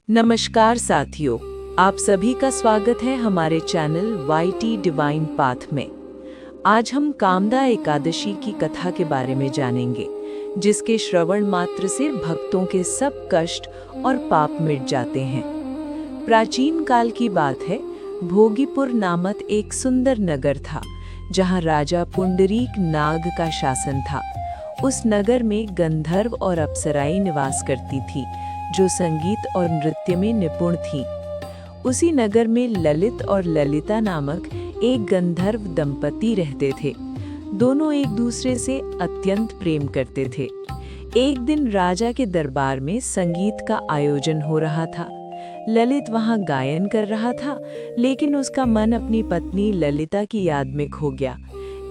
नमस्कार साथियों, आप सभी का स्वागत है हमारे चैनल वाईटी डिवाइन पाथ में। आज हम कामदा एकादशी की कथा के बारे में जानेंगे, जिसके श्रवण मात्र से भक्तों के सब कष्ट और पाप मिट जाते हैं। प्राचीन काल की बात है, भोगीपुर नामक एक सुंदर नगर था, जहां राजा पुंडरीक नाग का शासन था। उस नगर में गंधर्व और अप्सराएं निवास करती थी, जो संगीत और नृत्य में निपुण थीं। उसी नगर में ललित और ललिता नामक एक गंधर्व दंपति रहते थे। दोनों एक दूसरे से अत्यंत प्रेम करते थे। एक दिन राजा के दरबार में संगीत का आयोजन हो रहा था। ललित वहां गायन कर रहा था, लेकिन उसका मन अपनी पत्नी ललिता की याद में खो गया।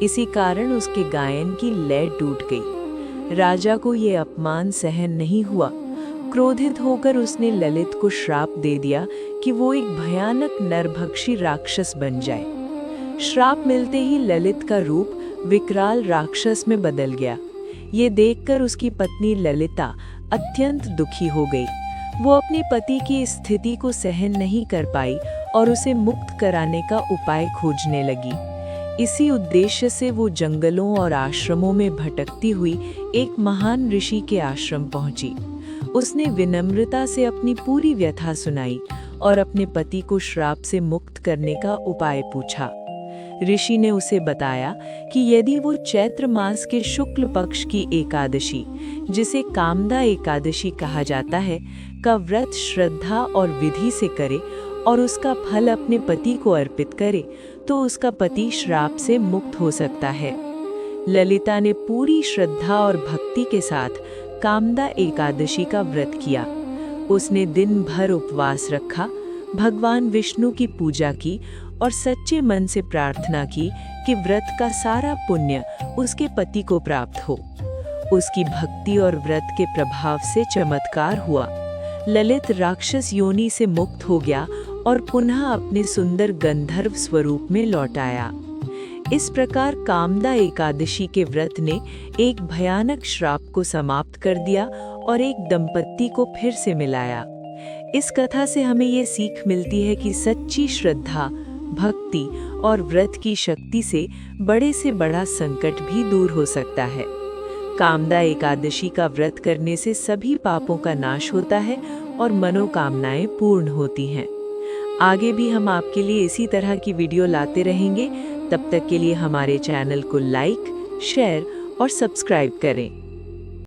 इसी कारण उसके गायन की लय टूट गई। राजा को ये अपमान सहन नहीं हुआ। क्रोधित होकर उसने ललित को श्राप दे दिया कि वो एक भयानक नरभक्षी राक्षस बन जाए। श्राप मिलते ही ललित का रूप विकराल राक्षस में बदल गया। ये देखकर उसकी पत्नी ललिता अत्यंत दुखी हो गई। वो अपने पति की स्थिति को सहन नहीं कर पाई और उसे मुक्त कराने का उपाय खोजने लगी। इसी उद्देश्य से वो जंगलों और आश्रमों में भटकती हुई एक महान ऋषि के आश्रम पहुंची। उसने विनम्रता से अपनी पूरी व्यथा सुनाई और अपने पति को श्राप से मुक्त करने का उपाय पूछा। ऋषि ने उसे बताया कि यदि वो चैत्र मास के शुक्ल पक्ष की एकादशी, जिसे कामदा एकादशी कहा जाता है, का व्रत श्रद्धा और विधि से करे और उसका फल अपने पति को अर्पित करे, तो उसका पति श्राप से मुक्त हो सकता है। ललिता ने पूरी श्रद्धा और भक्ति के साथ कामदा एकादशी का व्रत किया। उसने दिन भर उपवास रखा, भगवान विष्णु की पूजा की और सच्चे मन से प्रार्थना की कि व्रत का सारा पुण्य उसके पति को प्राप्त हो। उसकी भक्ति और व्रत के प्रभाव से चमत्कार हुआ। ललित राक्षस योनि से मुक्त हो गया और पुनः अपने सुंदर गंधर्व स्वरूप में लौट आया। इस प्रकार कामदा एकादशी के व्रत ने एक भयानक श्राप को समाप्त कर दिया और एक दंपत्ति को फिर से मिलाया। इस कथा से हमें ये सीख मिलती है कि सच्ची श्रद्धा, भक्ति और व्रत की शक्ति से बड़ा संकट भी दूर हो सकता है। कामदा एकादशी का व्रत करने से सभी पापों का नाश होता है और मनोकामनाएं पूर्ण होती हैं। आगे भी हम आपके लिए इसी तरह की वीडियो लाते रहेंगे। तब तक के लिए हमारे चैनल को लाइक, शेयर और सब्सक्राइब करें।